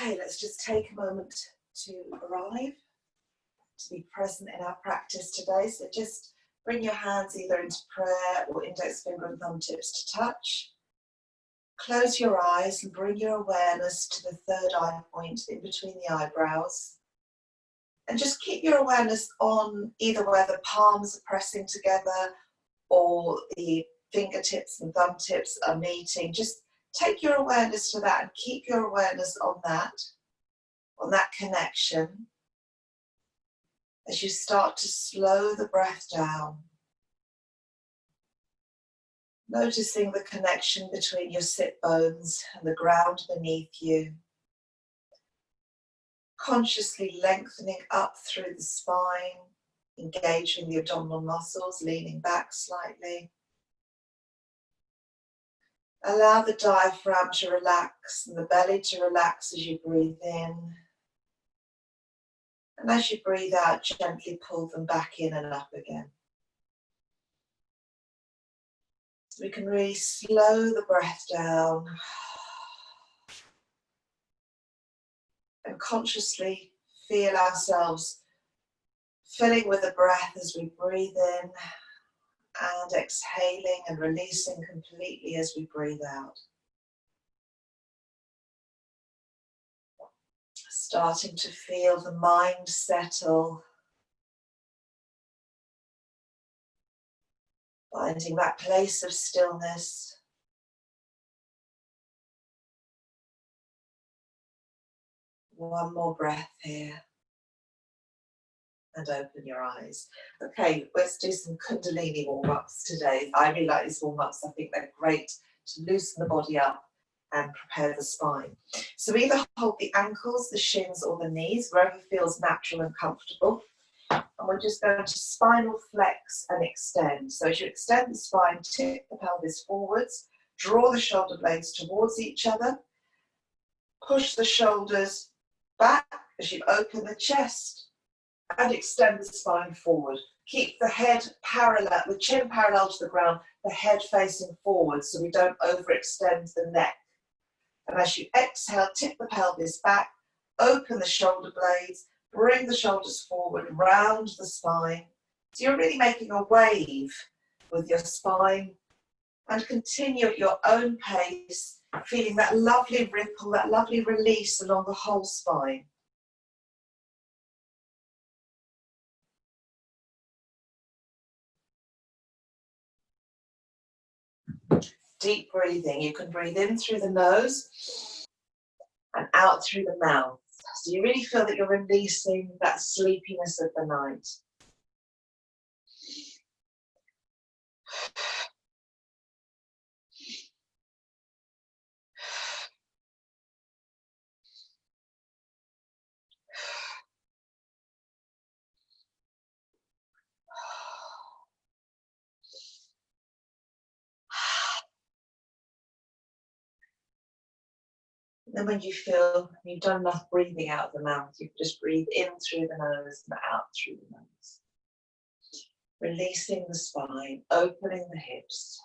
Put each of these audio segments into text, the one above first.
Okay, let's just take a moment to arrive, to be present in our practice today. So just bring your hands either into prayer or index finger and thumb tips to touch. Close your eyes and bring your awareness to the third eye point in between the eyebrows. And just keep your awareness on either where the palms are pressing together or the fingertips and thumb tips are meeting. Just take your awareness to that and keep your awareness on that connection as you start to slow the breath down. Noticing the connection between your sit bones and the ground beneath you. Consciously lengthening up through the spine, engaging the abdominal muscles, leaning back slightly. Allow the diaphragm to relax and the belly to relax as you breathe in. And as you breathe out, gently pull them back in and up again. So we can really slow the breath down and consciously feel ourselves filling with the breath as we breathe in and exhaling and releasing completely as we breathe out. Starting to feel the mind settle. Finding that place of stillness. One more breath here. And open your eyes. Okay, let's do some Kundalini warm-ups today. I really like these warm-ups. I think they're great to loosen the body up and prepare the spine. So either hold the ankles, the shins or the knees, wherever feels natural and comfortable. And we're just going to spinal flex and extend. So as you extend the spine, tip the pelvis forwards, draw the shoulder blades towards each other, push the shoulders back as you open the chest and extend the spine forward. Keep the head parallel, the chin parallel to the ground, the head facing forward so we don't overextend the neck. And as you exhale, tip the pelvis back, open the shoulder blades, bring the shoulders forward, round the spine. So you're really making a wave with your spine and continue at your own pace, feeling that lovely ripple, that lovely release along the whole spine. Deep breathing. You can breathe in through the nose and out through the mouth. So you really feel that you're releasing that sleepiness of the night. Then when you feel you've done enough breathing out of the mouth, you can just breathe in through the nose and out through the nose. Releasing the spine, opening the hips.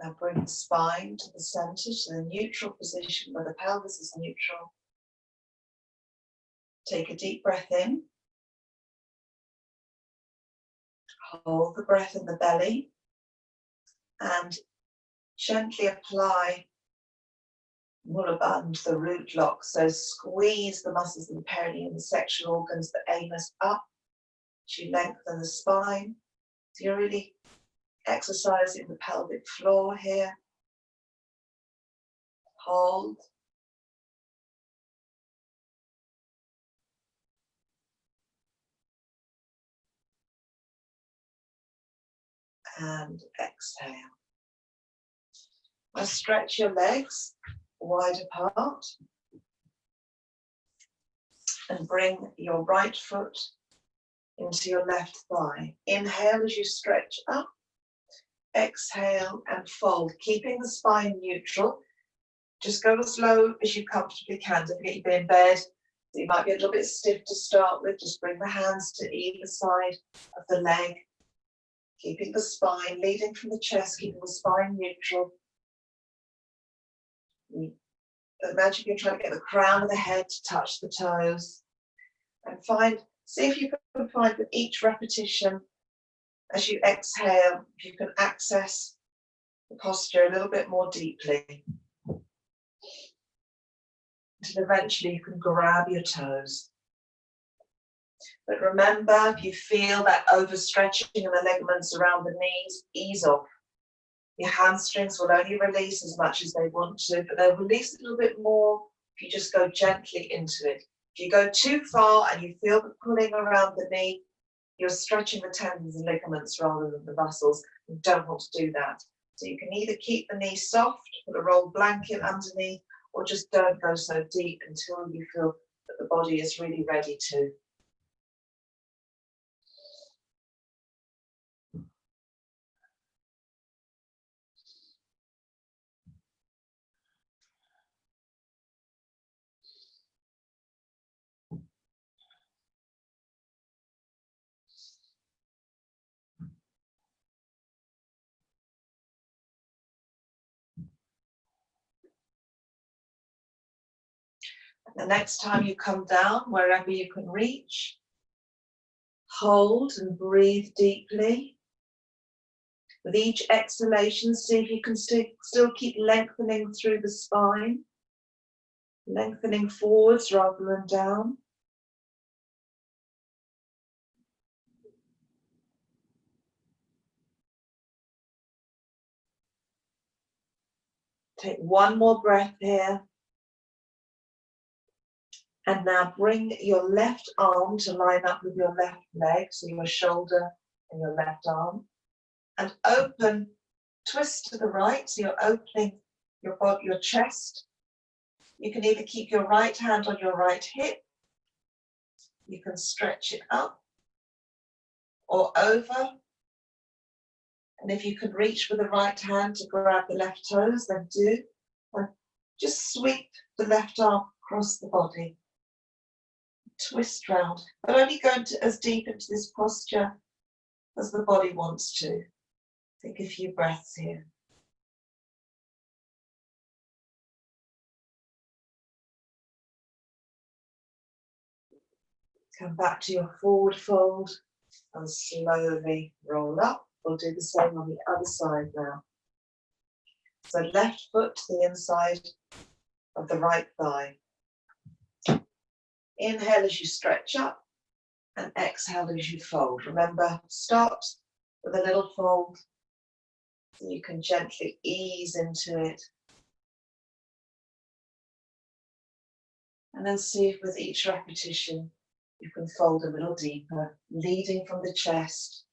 Now bring the spine to the center, to the neutral position where the pelvis is neutral. Take a deep breath in. Hold the breath in the belly and gently apply Mula Bandha, the root lock. So squeeze the muscles of the perineum, the sexual organs, the anus up. You lengthen the spine. So you're really exercising the pelvic floor here. hold, and exhale. Now stretch your legs wide apart and bring your right foot into your left thigh. Inhale as you stretch up, exhale and fold, keeping the spine neutral. Just go as low as you comfortably can. Don't forget you've been in bed, so you might be a little bit stiff to start with. Just bring the hands to either side of the leg, keeping the spine, leading from the chest, keeping the spine neutral. Imagine you're trying to get the crown of the head to touch the toes. And see if you can find with each repetition, as you exhale, if you can access the posture a little bit more deeply. Until eventually you can grab your toes. But remember, if you feel that overstretching in the ligaments around the knees, ease off. Your hamstrings will only release as much as they want to, but they'll release a little bit more if you just go gently into it. If you go too far and you feel the pulling around the knee, you're stretching the tendons and ligaments rather than the muscles. You don't want to do that. So you can either keep the knee soft, put a rolled blanket underneath, or just don't go so deep until you feel that the body is really ready to. The next time you come down, wherever you can reach, hold and breathe deeply. With each exhalation, see if you can still keep lengthening through the spine, lengthening forwards rather than down. Take one more breath here. And now bring your left arm to line up with your left leg, so your shoulder and your left arm. And open, twist to the right, so you're opening your chest. You can either keep your right hand on your right hip, you can stretch it up or over. And if you can reach with the right hand to grab the left toes, then do. And just sweep the left arm across the body. Twist round, but only go as deep into this posture as the body wants to. Take a few breaths here. Come back to your forward fold and slowly roll up. We'll do the same on the other side now. So left foot to the inside of the right thigh. Inhale as you stretch up and exhale as you fold. Remember, start with a little fold so you can gently ease into it. And then see if with each repetition you can fold a little deeper, leading from the chest.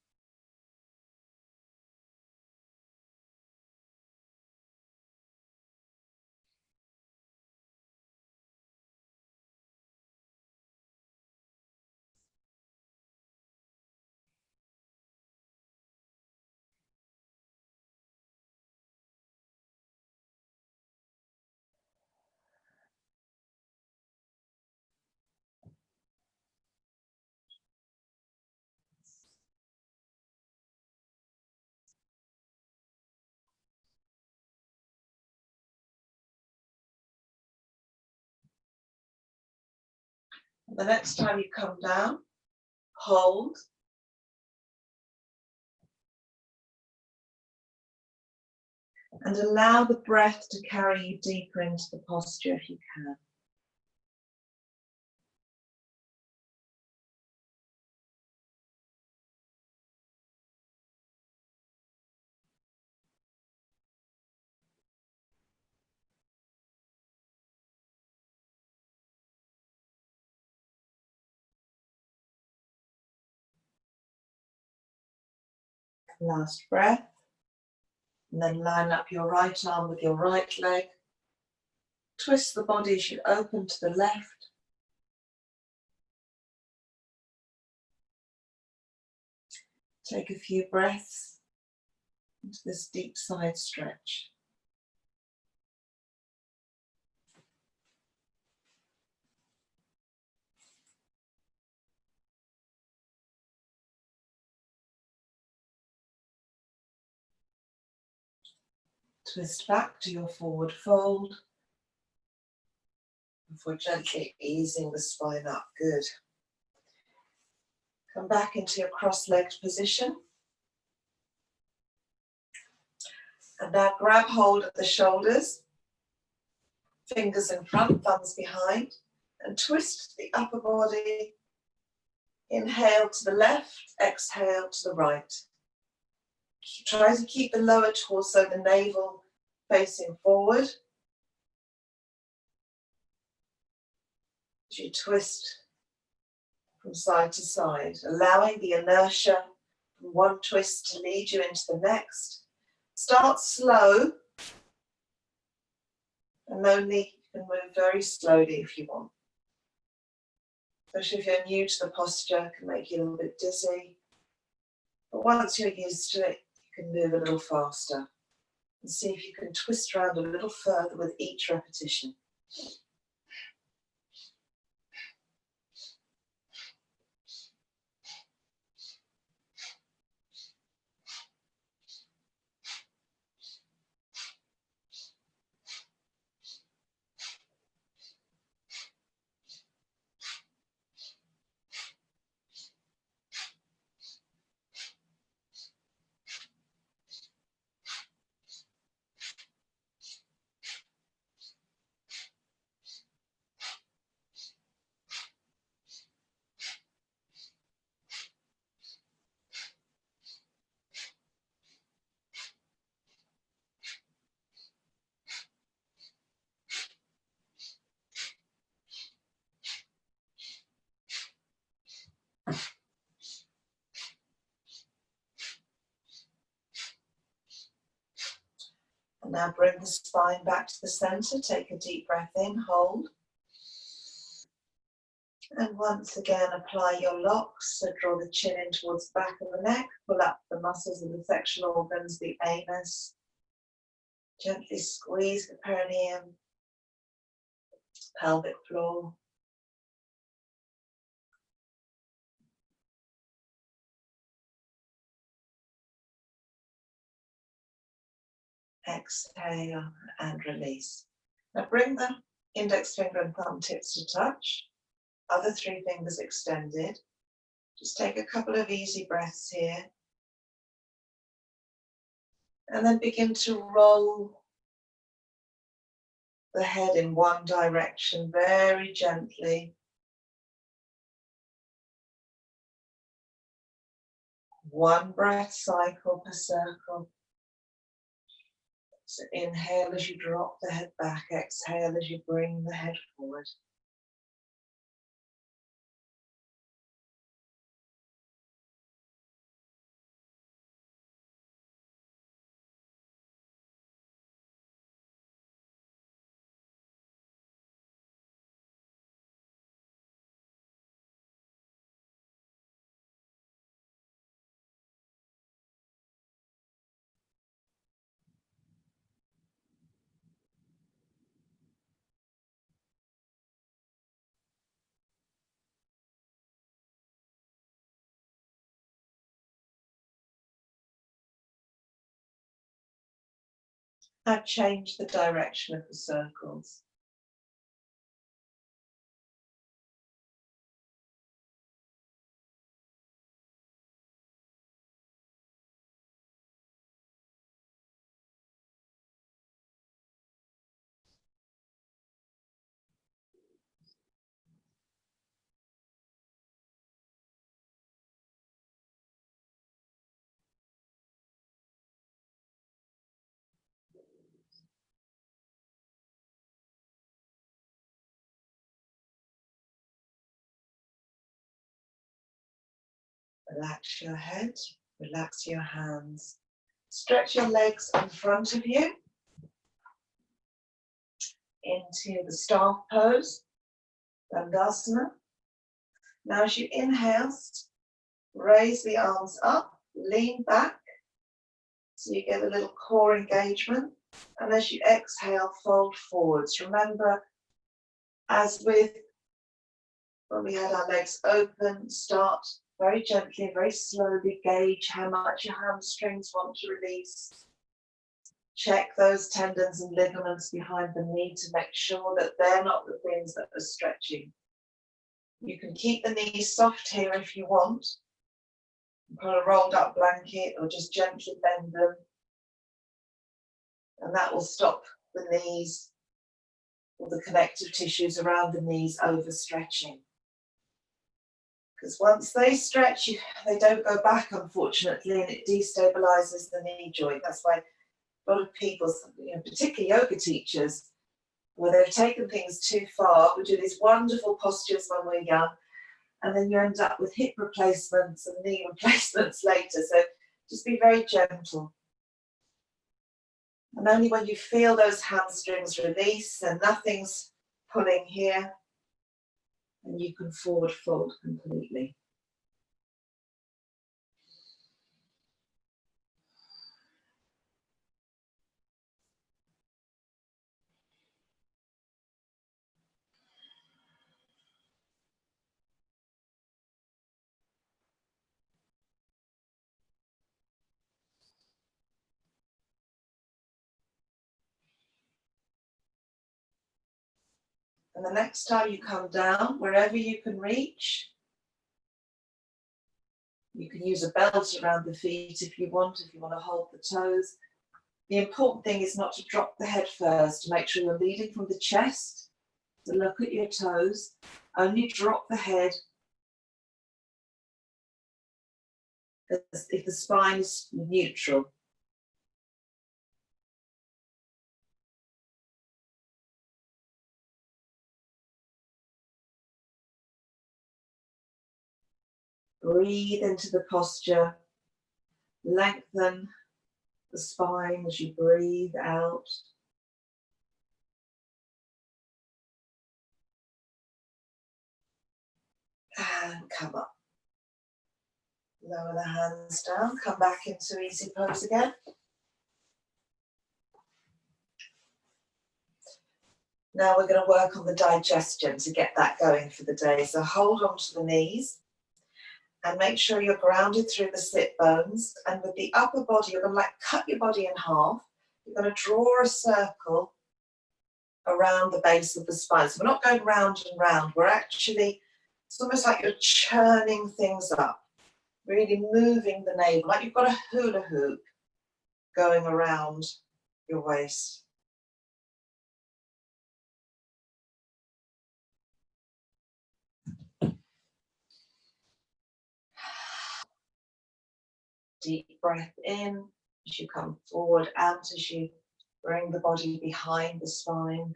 The next time you come down, hold. And allow the breath to carry you deeper into the posture if you can. Last breath. And then line up your right arm with your right leg. Twist the body as you open to the left. Take a few breaths into this deep side stretch. Twist back to your forward fold before gently easing the spine up. Good. Come back into your cross-legged position. And now grab hold of the shoulders, fingers in front, thumbs behind, and twist the upper body. Inhale to the left, exhale to the right. Try to keep the lower torso, the navel, facing forward. As you twist from side to side, allowing the inertia from one twist to lead you into the next. Start slow, and only you can move very slowly if you want. Especially if you're new to the posture, it can make you a little bit dizzy. But once you're used to it, you can move a little faster. And see if you can twist around a little further with each repetition. And now bring the spine back to the center. Take a deep breath in, hold. And once again, apply your locks. So draw the chin in towards the back of the neck. Pull up the muscles of the sexual organs, the anus. Gently squeeze the perineum, pelvic floor. Exhale and release. Now bring the index finger and thumb tips to touch. Other three fingers extended. Just take a couple of easy breaths here. And then begin to roll the head in one direction very gently. One breath cycle per circle. So inhale as you drop the head back, exhale as you bring the head forward. Now change the direction of the circles. Relax your head, Relax your hands. Stretch your legs in front of you into the staff pose, Dandasana. Now as you inhale, raise the arms up, lean back, so you get a little core engagement. And as you exhale, fold forwards. Remember, as with when we had our legs open, start very gently, very slowly, gauge how much your hamstrings want to release. Check those tendons and ligaments behind the knee to make sure that they're not the things that are stretching. You can keep the knees soft here if you want. Put a rolled up blanket or just gently bend them. And that will stop the knees or the connective tissues around the knees overstretching. Because once they stretch, they don't go back, unfortunately, and it destabilizes the knee joint. That's why a lot of people, particularly yoga teachers, where they've taken things too far, we do these wonderful postures when we're young, and then you end up with hip replacements and knee replacements later. So just be very gentle. And only when you feel those hamstrings release and nothing's pulling here, and you can forward fold completely. And the next time you come down, wherever you can reach, you can use a belt around the feet if you want to hold the toes. The important thing is not to drop the head first, to make sure you're leading from the chest, to look at your toes, only drop the head if the spine is neutral. Breathe into the posture, lengthen the spine as you breathe out. And come up. Lower the hands down, come back into easy pose again. Now we're going to work on the digestion to get that going for the day. So hold on to the knees and make sure you're grounded through the sit bones. And with the upper body, you're going to cut your body in half. You're going to draw a circle around the base of the spine. So we're not going round and round. We're actually, it's almost like you're churning things up, really moving the navel, like you've got a hula hoop going around your waist. Deep breath in as you come forward, out as you bring the body behind the spine.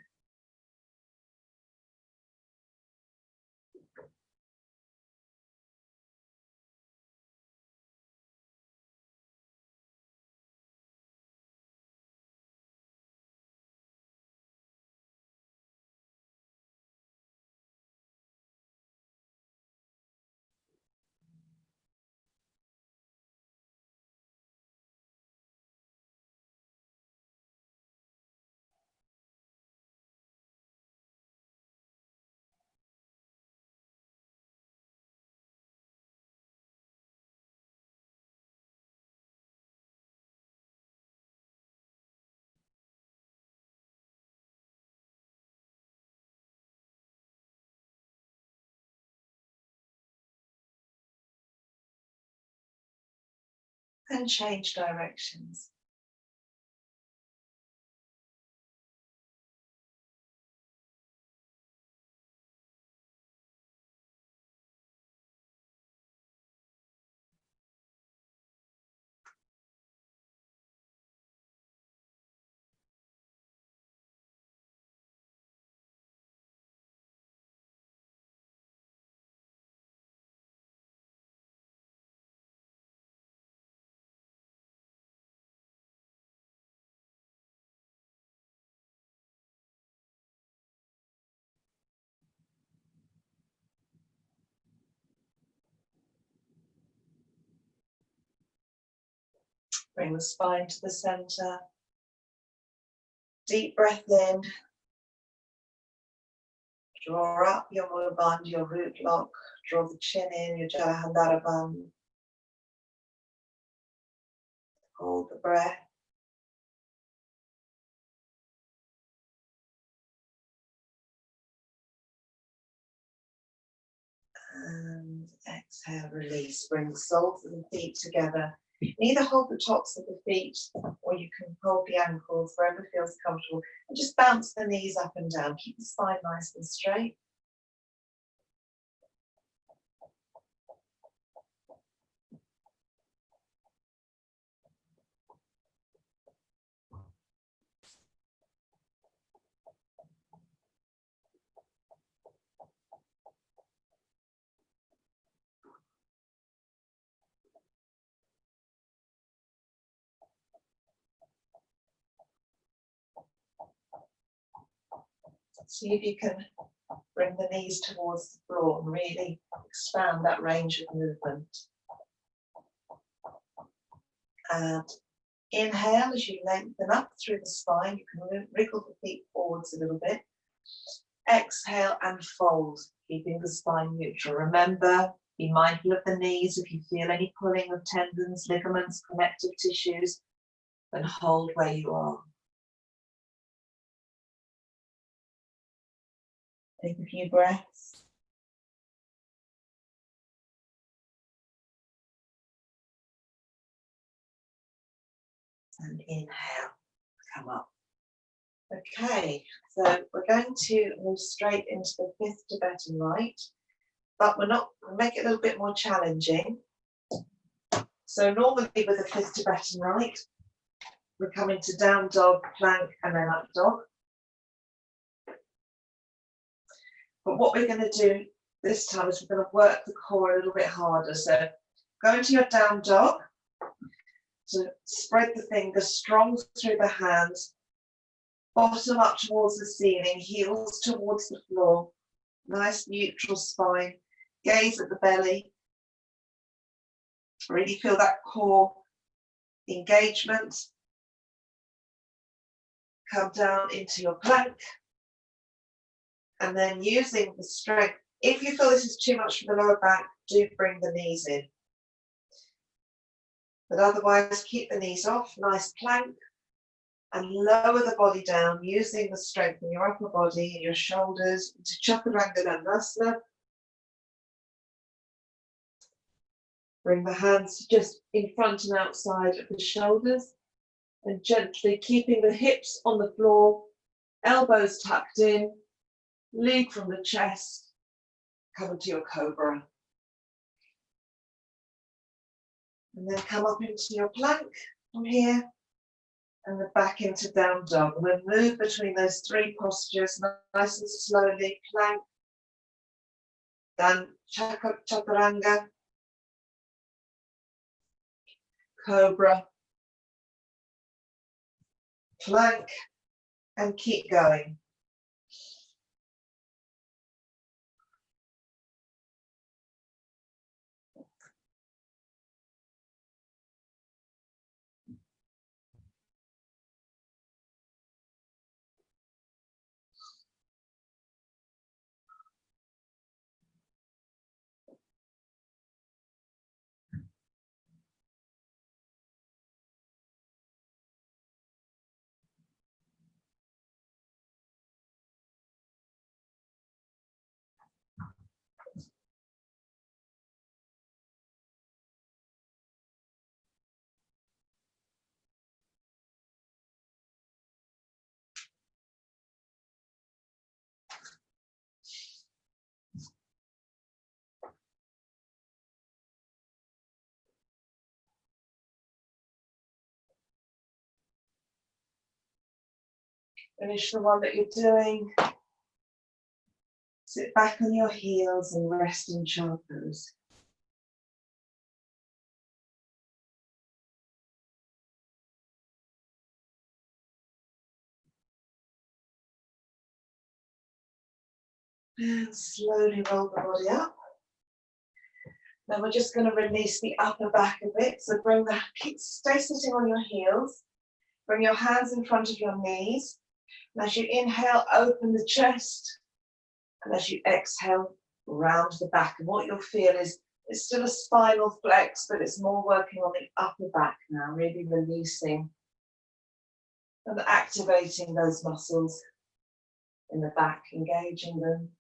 And change directions. Bring the spine to the center. Deep breath in. Draw up your Mula Bandha, your root lock. Draw the chin in, your Jalandhara Bandha. Hold the breath. And exhale, release. Bring the soles of the feet together. Either hold the tops of the feet or you can hold the ankles wherever feels comfortable. And just bounce the knees up and down. Keep the spine nice and straight. See if you can bring the knees towards the floor and really expand that range of movement. And inhale as you lengthen up through the spine. You can wriggle the feet forwards a little bit. Exhale and fold, keeping the spine neutral. Remember, be mindful of the knees. If you feel any pulling of tendons, ligaments, connective tissues, then hold where you are. Take a few breaths. And inhale, come up. Okay, so we're going to move straight into the 5th Tibetan Rite, but we'll make it a little bit more challenging. So normally with the 5th Tibetan Rite, we're coming to down dog, plank, and then up dog. But what we're going to do this time is we're going to work the core a little bit harder. So go into your down dog. So spread the fingers strong through the hands. Bottom up towards the ceiling, heels towards the floor. Nice neutral spine. Gaze at the belly. Really feel that core engagement. Come down into your plank. And then using the strength, if you feel this is too much for the lower back, do bring the knees in. But otherwise, keep the knees off, nice plank, and lower the body down using the strength in your upper body and your shoulders into Chaturanga Dandasana. Bring the hands just in front and outside of the shoulders and gently keeping the hips on the floor, elbows tucked in, lead from the chest, come into your cobra. And then come up into your plank from here and then back into down dog. And then move between those 3 postures nice and slowly. Plank, then chaturanga, cobra, plank, and keep going. Finish the one that you're doing. Sit back on your heels and rest in child pose. And slowly roll the body up. Now we're just going to release the upper back a bit. So stay sitting on your heels. Bring your hands in front of your knees. And as you inhale, open the chest. And as you exhale, round the back. And what you'll feel is it's still a spinal flex, but it's more working on the upper back now, really releasing and activating those muscles in the back, engaging them.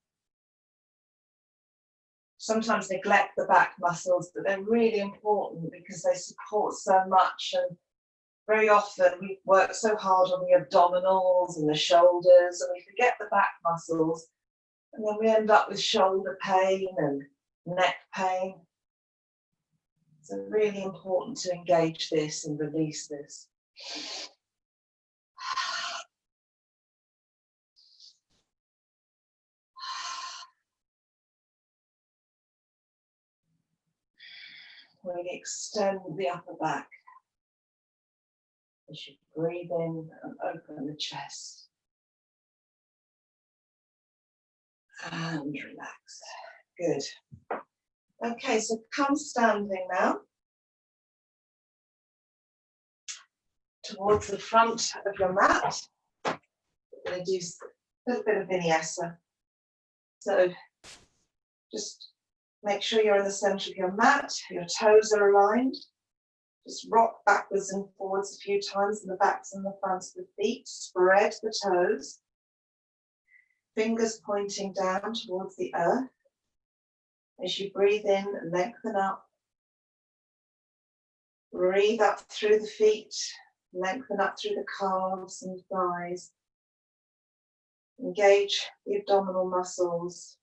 Sometimes neglect the back muscles, but they're really important because they support so much. And very often we work so hard on the abdominals and the shoulders, and we forget the back muscles. And then we end up with shoulder pain and neck pain. So really important to engage this and release this. Really extend the upper back as you breathe in and open the chest. And relax. Good. Okay, so come standing now towards the front of your mat. We're going to do a little bit of vinyasa. So just make sure you're in the center of your mat, your toes are aligned. Just rock backwards and forwards a few times in the backs and the fronts of the feet. Spread the toes. Fingers pointing down towards the earth. As you breathe in, lengthen up. Breathe up through the feet. Lengthen up through the calves and thighs. Engage the abdominal muscles.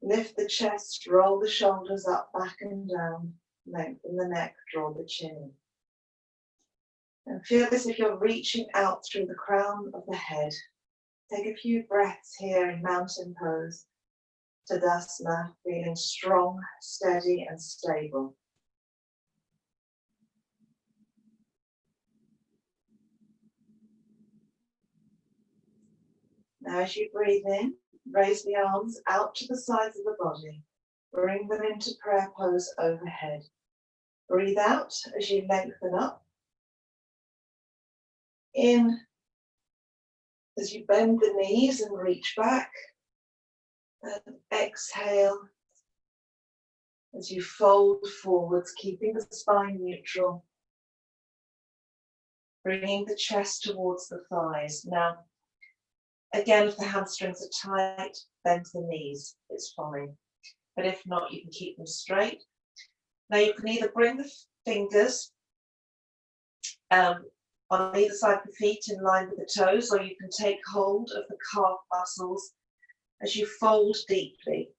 Lift the chest, roll the shoulders up, back and down. Lengthen the neck, draw the chin. And feel as if you're reaching out through the crown of the head. Take a few breaths here in mountain pose. Tadasana, feeling strong, steady and stable. Now as you breathe in, raise the arms out to the sides of the body. Bring them into prayer pose overhead. Breathe out as you lengthen up. In as you bend the knees and reach back. And exhale as you fold forwards, keeping the spine neutral. Bringing the chest towards the thighs. Now, again, if the hamstrings are tight, bend the knees, it's fine. But if not, you can keep them straight. Now you can either bring the fingers on either side of the feet in line with the toes, or you can take hold of the calf muscles as you fold deeply.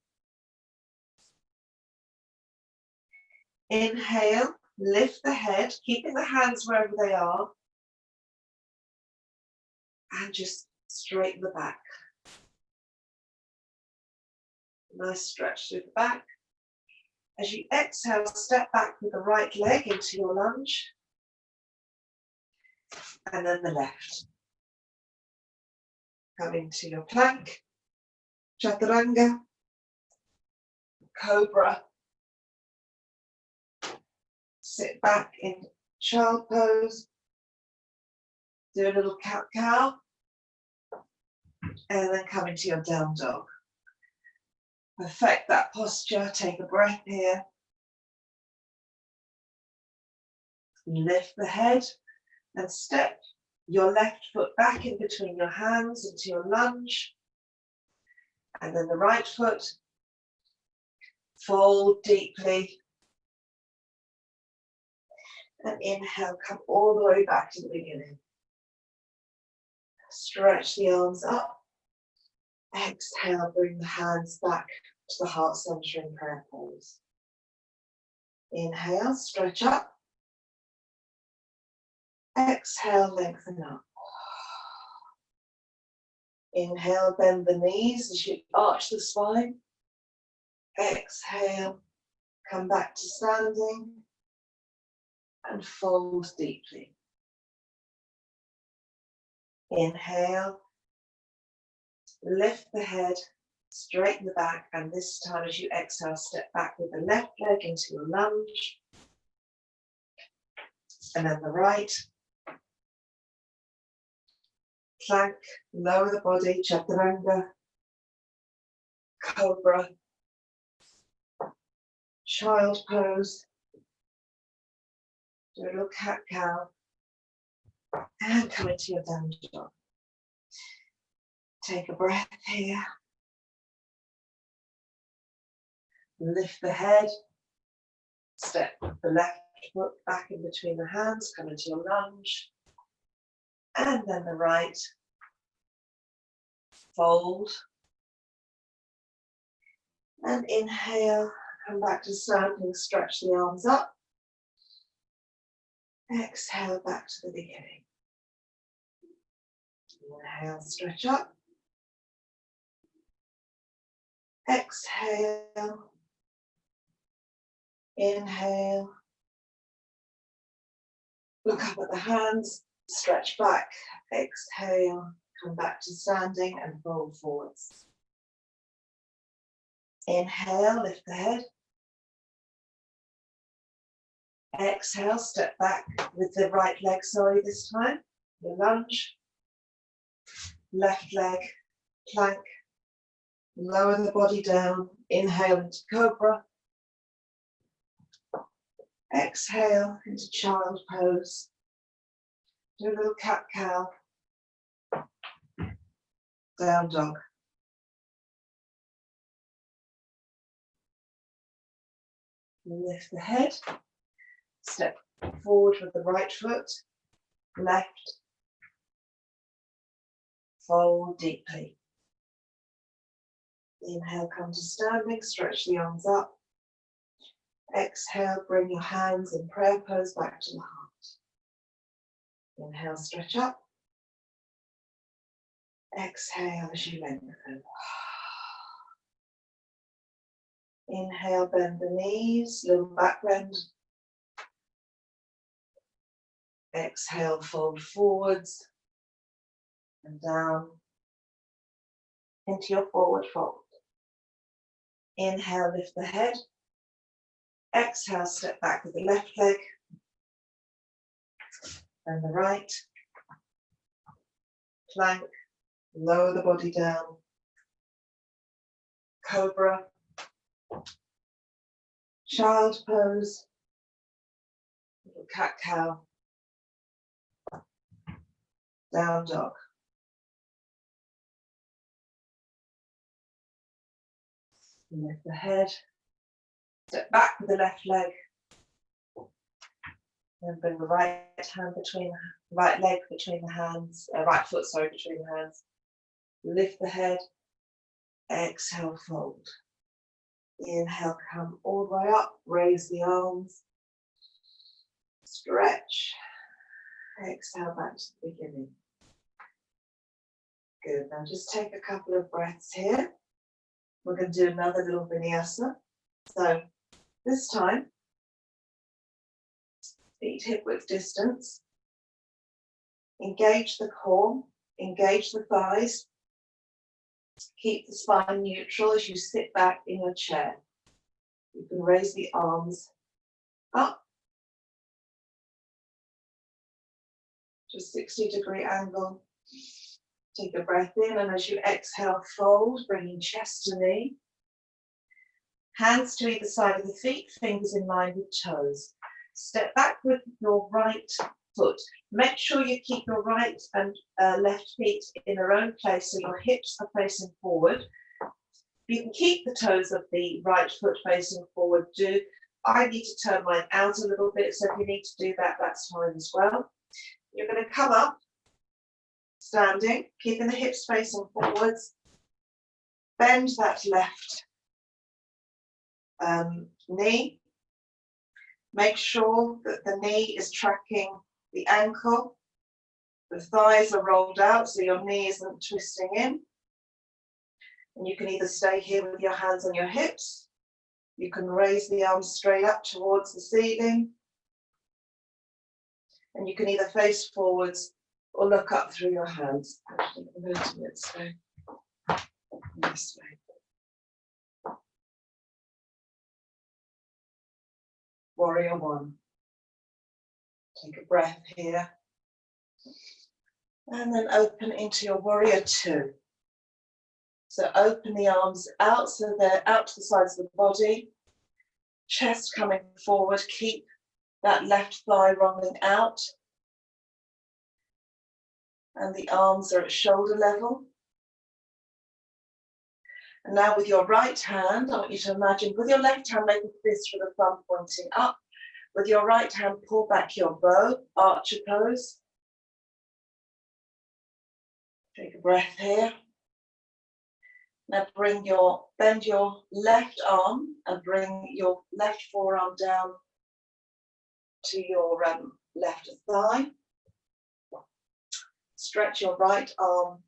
Inhale, lift the head, keeping the hands wherever they are, and just straighten the back. Nice stretch through the back. As you exhale, step back with the right leg into your lunge, and then the left. Coming to your plank, chaturanga, cobra. Sit back in child pose. Do a little cat-cow. And then come into your down dog. Perfect that posture. Take a breath here. Lift the head and step your left foot back in between your hands into your lunge. And then the right foot. Fold deeply. And inhale, come all the way back to the beginning. Stretch the arms up. Exhale, bring the hands back to the heart center in prayer pose. Inhale, stretch up. Exhale, lengthen up. Inhale, bend the knees as you arch the spine. Exhale, come back to standing and fold deeply. Inhale, lift the head Straighten the back, and this time as you exhale, step back with the left leg into your lunge. And then the right. Plank, lower the body, chaturanga, cobra, child pose. Do a little cat-cow. And come into your down dog. Take a breath here. Lift the head. Step the left foot back in between the hands. Come into your lunge. And then the right. Fold. And inhale. Come back to standing. Stretch the arms up. Exhale back to the beginning. Inhale, stretch up. Exhale. Inhale. Look up at the hands, stretch back. Exhale, come back to standing and fold forwards. Inhale, lift the head. Exhale, step back with the right leg, this time. Your lunge. Left leg, plank. Lower the body down. Inhale into cobra. Exhale into child pose. Do a little cat-cow. Down dog. Lift the head. Step forward with the right foot. Left. Fold deeply. Inhale, come to standing. Stretch the arms up. Exhale, bring your hands in prayer pose back to the heart. Inhale, stretch up. Exhale as you lengthen. Inhale, bend the knees, little back bend. Exhale, fold forwards and down into your forward fold. Inhale, lift the head. Exhale, step back with the left leg and the right. Plank, lower the body down. Cobra. Child pose. Little cat-cow. Down dog. Lift the head. Step back with the left leg. And bring the right leg between the hands, right foot, between the hands. Lift the head. Exhale, fold. Inhale, come all the way up. Raise the arms. Stretch. Exhale back to the beginning. Good. Now just take a couple of breaths here. We're going to do another little vinyasa. So this time, feet hip width distance. Engage the core, engage the thighs. Keep the spine neutral as you sit back in your chair. You can raise the arms up to a 60-degree angle. Take a breath in, and as you exhale, fold, bringing chest to knee. Hands to either side of the feet, fingers in line with toes. Step back with your right foot. Make sure you keep your right and left feet in their own place so your hips are facing forward. You can keep the toes of the right foot facing forward. I need to turn mine out a little bit, so if you need to do that, that's fine as well. You're going to come up, standing, keeping the hips facing forwards. Bend that left knee. Make sure that the knee is tracking the ankle. The thighs are rolled out so your knee isn't twisting in. And you can either stay here with your hands on your hips. You can raise the arms straight up towards the ceiling. And you can either face forwards or look up through your hands. Actually, I'm going to this way. warrior one. Take a breath here. And then open into your warrior two. So open the arms out so they're out to the sides of the body. Chest coming forward. Keep that left thigh rolling out. And the arms are at shoulder level. And now with your right hand, I want you to imagine, with your left hand, make a fist with the thumb pointing up. With your right hand, pull back your bow, archer pose. Take a breath here. Now bend your left arm and bring your left forearm down to your left thigh. Stretch your right arm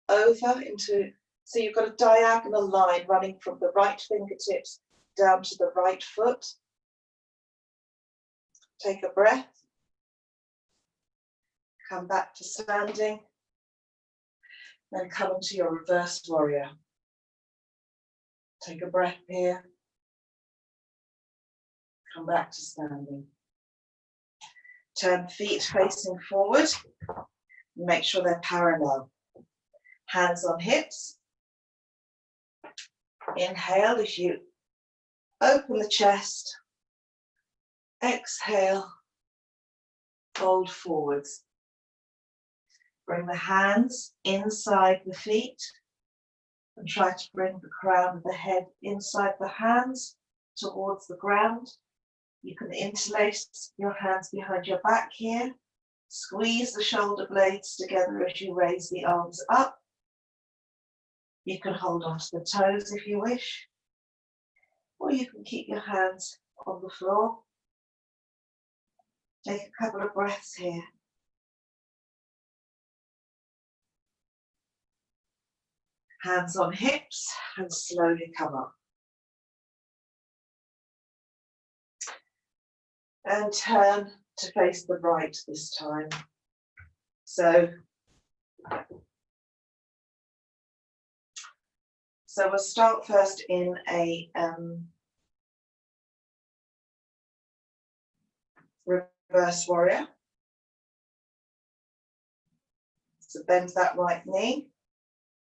over into, so you've got a diagonal line running from the right fingertips down to the right foot. Take a breath. Come back to standing. Then come into your reverse warrior. Take a breath here. Come back to standing. Turn feet facing forward. Make sure they're parallel. Hands on hips. Inhale as you open the chest. Exhale. Fold forwards. Bring the hands inside the feet. And try to bring the crown of the head inside the hands towards the ground. You can interlace your hands behind your back here. Squeeze the shoulder blades together as you raise the arms up. You can hold on to the toes if you wish. Or you can keep your hands on the floor. Take a couple of breaths here. Hands on hips and slowly come up. And turn to face the right this time. So we'll start first in a reverse warrior. So bend that right knee.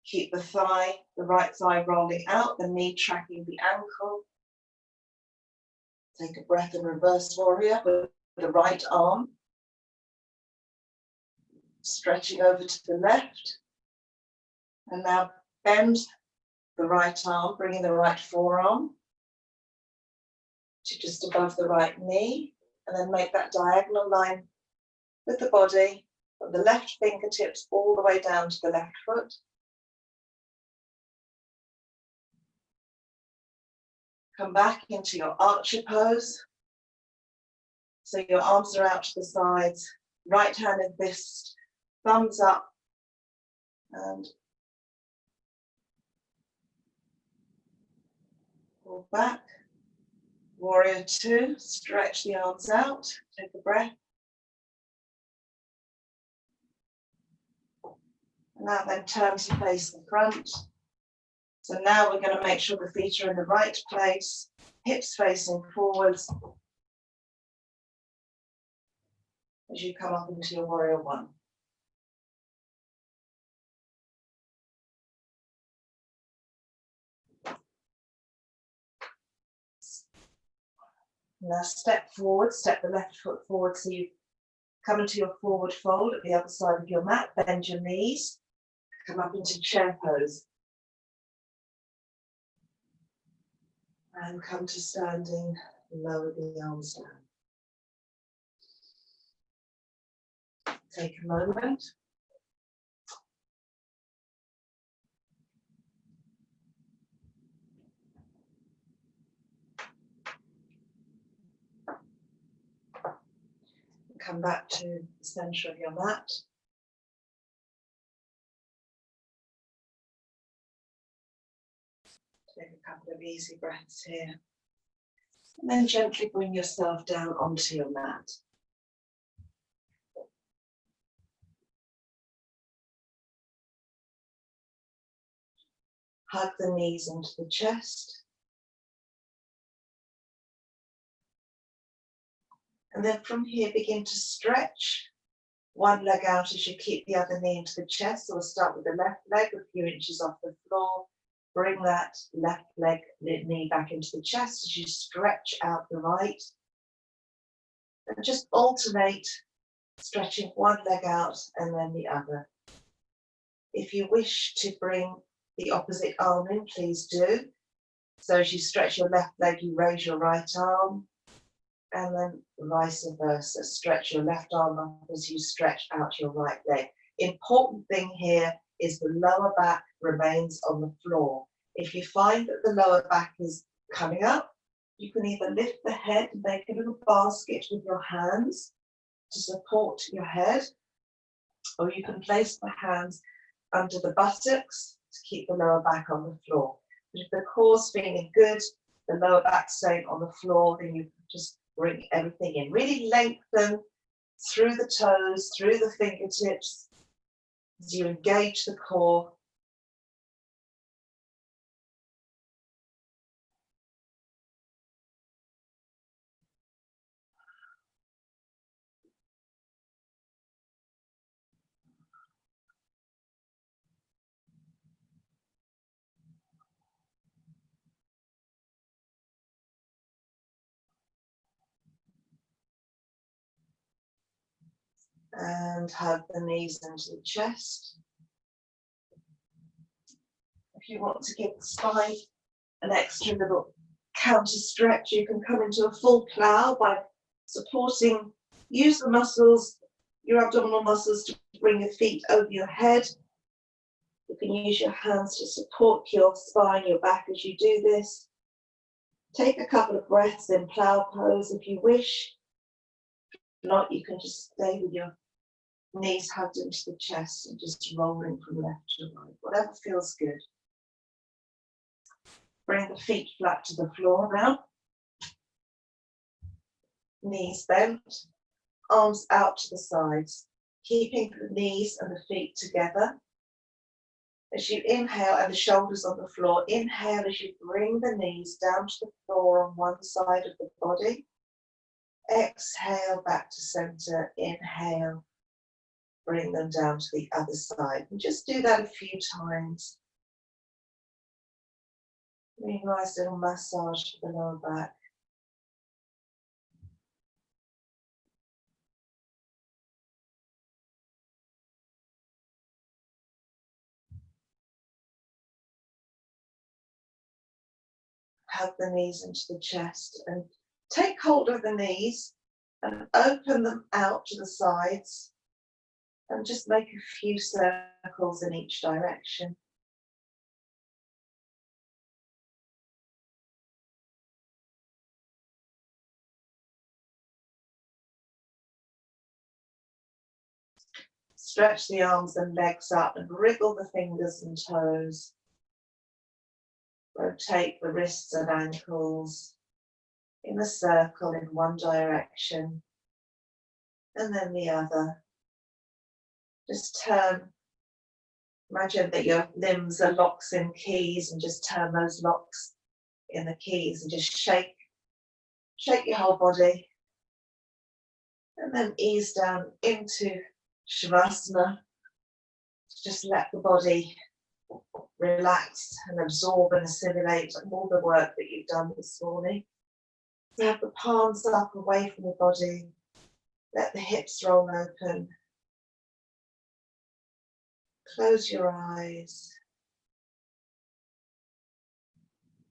Keep the right thigh rolling out, the knee tracking the ankle. Take a breath in reverse warrior with the right arm. Stretching over to the left. And now bend the right arm, bringing the right forearm to just above the right knee. And then make that diagonal line with the body, from the left fingertips all the way down to the left foot. Come back into your archer pose. So your arms are out to the sides, right hand in fist, thumbs up, and pull back. Warrior two, stretch the arms out, take a breath. Now then turn to face the front. So now we're going to make sure the feet are in the right place, hips facing forwards as you come up into your warrior one. Now step forward, step the left foot forward so you come into your forward fold at the other side of your mat, bend your knees, come up into chair pose. And come to standing, lower the arms down. Take a moment. Come back to the center of your mat. Take a couple of easy breaths here. And then gently bring yourself down onto your mat. Hug the knees into the chest. And then from here, begin to stretch one leg out as you keep the other knee into the chest. So we'll start with the left leg a few inches off the floor. Bring that left leg knee back into the chest as you stretch out the right. And just alternate stretching one leg out and then the other. If you wish to bring the opposite arm in, please do. So as you stretch your left leg, you raise your right arm, and then vice versa. Stretch your left arm up as you stretch out your right leg. Important thing here is the lower back remains on the floor. If you find that the lower back is coming up, you can either lift the head and make a little basket with your hands to support your head, or you can place the hands under the buttocks to keep the lower back on the floor. But if the core's feeling good, the lower back staying on the floor, then you can just bring everything in. Really lengthen through the toes, through the fingertips, as you engage the core. And hug the knees into the chest. If you want to give the spine an extra little counter stretch, you can come into a full plow by supporting, use the muscles, your abdominal muscles, to bring your feet over your head. You can use your hands to support your spine, your back as you do this. Take a couple of breaths in plow pose if you wish. If not, you can just stay with your knees hugged into the chest and just rolling from left to right, whatever feels good. Bring the feet flat to the floor now. Knees bent, arms out to the sides, keeping the knees and the feet together. As you inhale and the shoulders on the floor, inhale as you bring the knees down to the floor on one side of the body. Exhale back to center, inhale, bring them down to the other side. And just do that a few times. Really nice little massage for the lower back. Hug the knees into the chest and take hold of the knees and open them out to the sides and just make a few circles in each direction. Stretch the arms and legs up and wriggle the fingers and toes. Rotate the wrists and ankles in a circle in one direction and then the other. Just turn. Imagine that your limbs are locks and keys, and just turn those locks in the keys and just shake your whole body. And then ease down into Shavasana. Just let the body relax and absorb and assimilate all the work that you've done this morning. So have the palms up away from the body. Let the hips roll open. Close your eyes.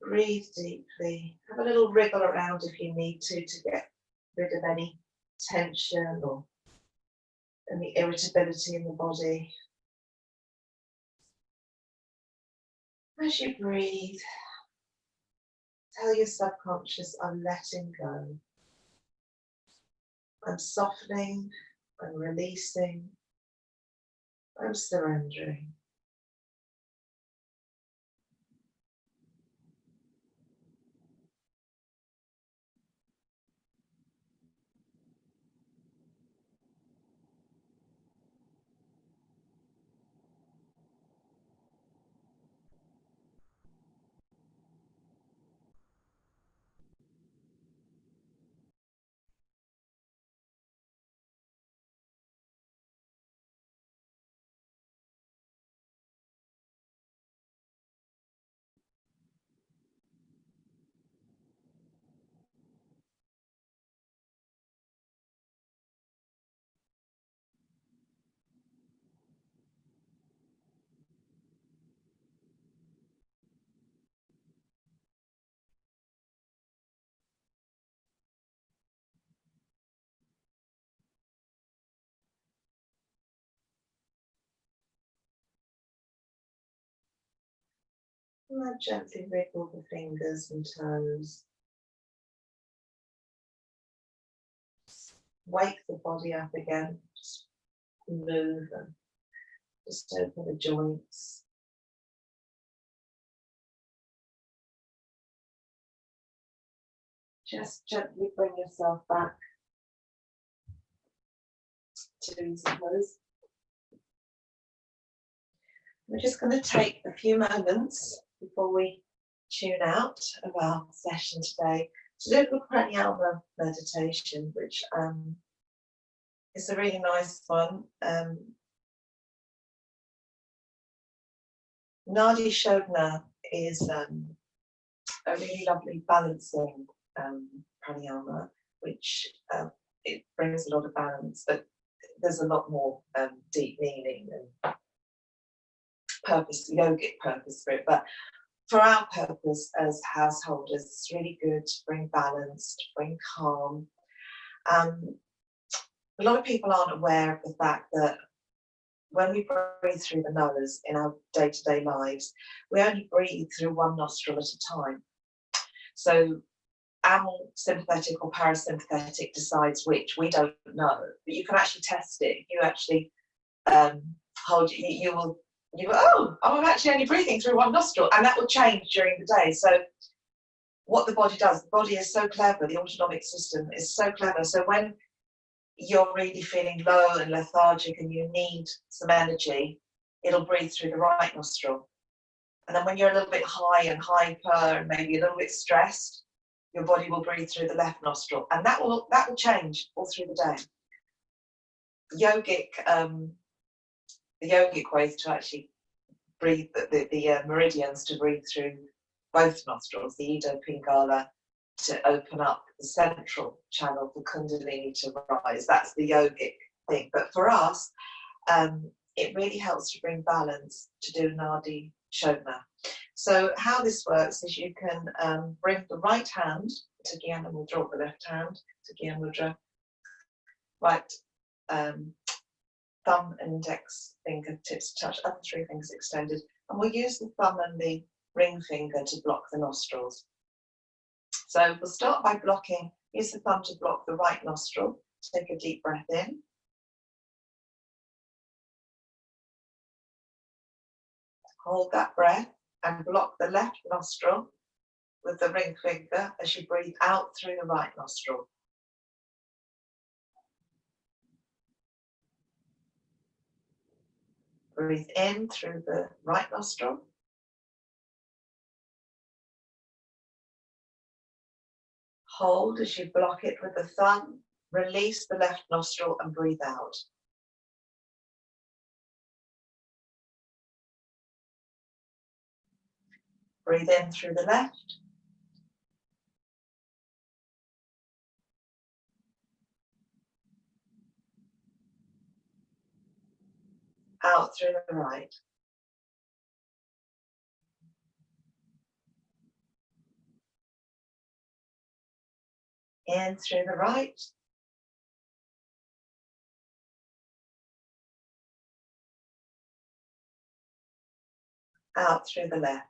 Breathe deeply. Have a little wriggle around if you need to get rid of any tension or any irritability in the body. As you breathe, tell your subconscious, I'm letting go. I'm softening, I'm releasing, I'm surrendering. And then gently wriggle the fingers and toes. Wake the body up again. Just move and just open the joints. Just gently bring yourself back to easy pose. We're just going to take a few moments before we tune out of our session today to do a good pranayama meditation, which is a really nice one. Nadi Shodhana is a really lovely balancing pranayama, which it brings a lot of balance, but there's a lot more deep meaning and purpose, yogic purpose for it. But for our purpose as householders, it's really good to bring balance, to bring calm. A lot of people aren't aware of the fact that when we breathe through the nose in our day-to-day lives, we only breathe through one nostril at a time. So our sympathetic or parasympathetic decides which, we don't know, but you can actually test it. You actually hold, you will, I'm actually only breathing through one nostril, and that will change during the day. So what the body does, the body is so clever, the autonomic system is so clever. So when you're really feeling low and lethargic and you need some energy, it'll breathe through the right nostril. And then when you're a little bit high and hyper and maybe a little bit stressed, your body will breathe through the left nostril, and that will change all through the day. The yogic ways to actually breathe, the meridians to breathe through both nostrils, the Ida Pingala to open up the central channel for Kundalini to rise. That's the yogic thing. But for us, it really helps to bring balance to do Nadi Shodhana. So how this works is you can bring the right hand to Gyana Mudra, or the left hand to Gyana Mudra, right thumb and index fingertips touch, other three fingers extended, and we'll use the thumb and the ring finger to block the nostrils. So we'll start by blocking, use the thumb to block the right nostril. Take a deep breath in. Hold that breath and block the left nostril with the ring finger as you breathe out through the right nostril. Breathe in through the right nostril. Hold as you block it with the thumb. Release the left nostril and breathe out. Breathe in through the left. Out through the right. In through the right. Out through the left.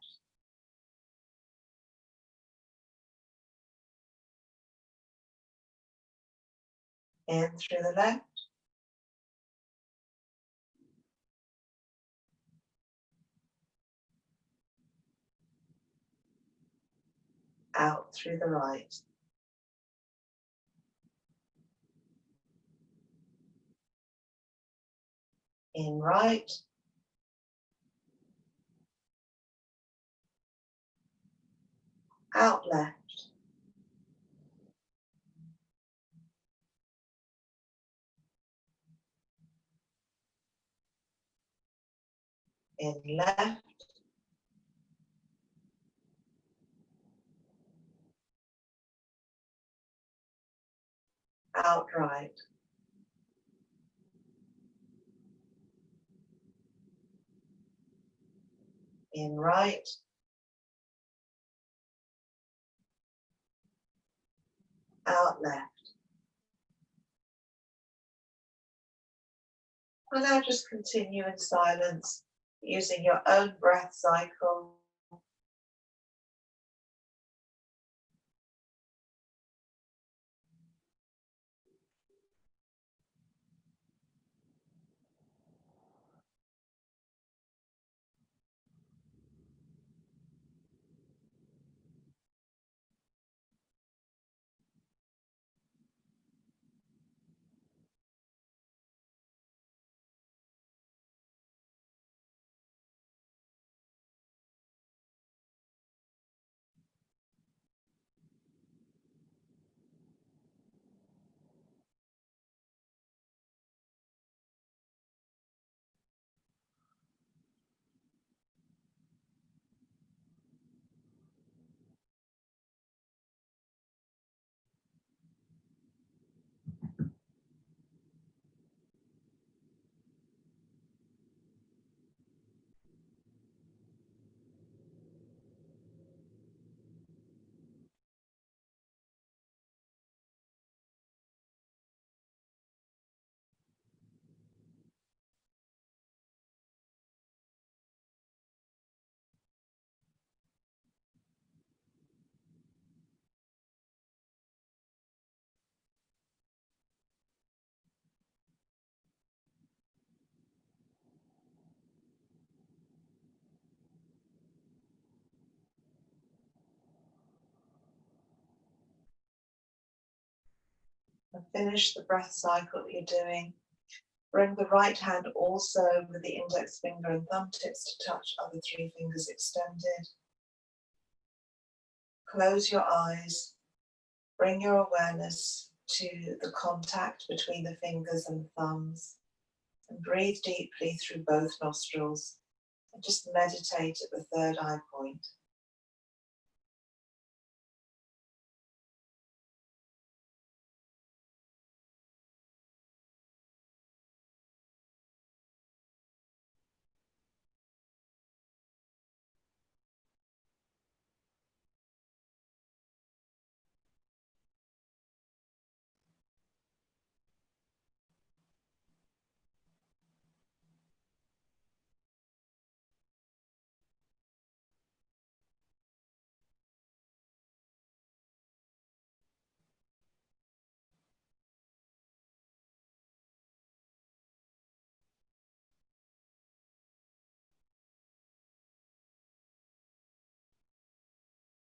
In through the left. Out through the right. In right. Out left. In left. Out right. In right. Out left. And now just continue in silence, using your own breath cycle And finish the breath cycle that you're doing. Bring the right hand also with the index finger and thumb tips to touch, other three fingers extended. Close your eyes. Bring your awareness to the contact between the fingers and thumbs. And breathe deeply through both nostrils. And just meditate at the third eye point.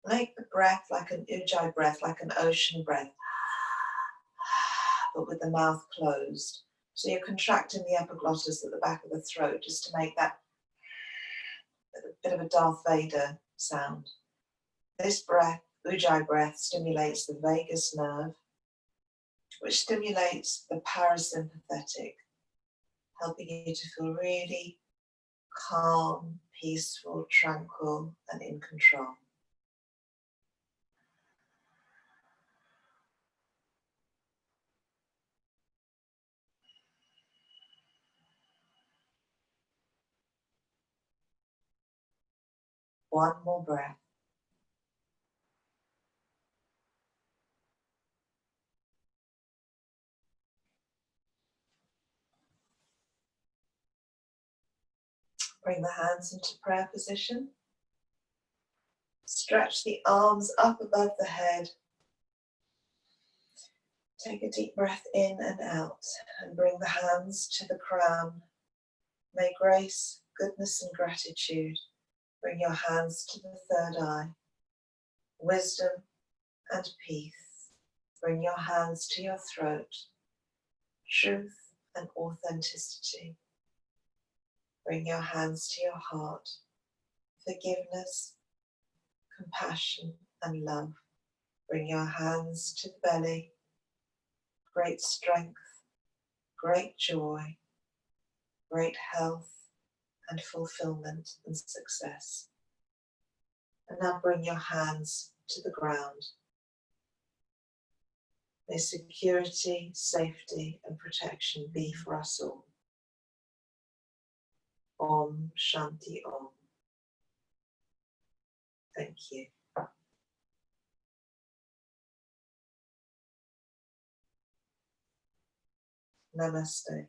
Make the breath like an ujjayi breath, like an ocean breath, but with the mouth closed. So you're contracting the epiglottis at the back of the throat just to make that bit of a Darth Vader sound. This breath, ujjayi breath, stimulates the vagus nerve, which stimulates the parasympathetic, helping you to feel really calm, peaceful, tranquil, and in control. One more breath. Bring the hands into prayer position. Stretch the arms up above the head. Take a deep breath in and out and bring the hands to the crown. May grace, goodness and gratitude bring your hands to the third eye. Wisdom and peace bring your hands to your throat. Truth and authenticity bring your hands to your heart. Forgiveness, compassion and love bring your hands to the belly. Great strength, great joy, great health and fulfillment and success. And now bring your hands to the ground. May security, safety and protection be for us all. Om Shanti Om. Thank you. Namaste.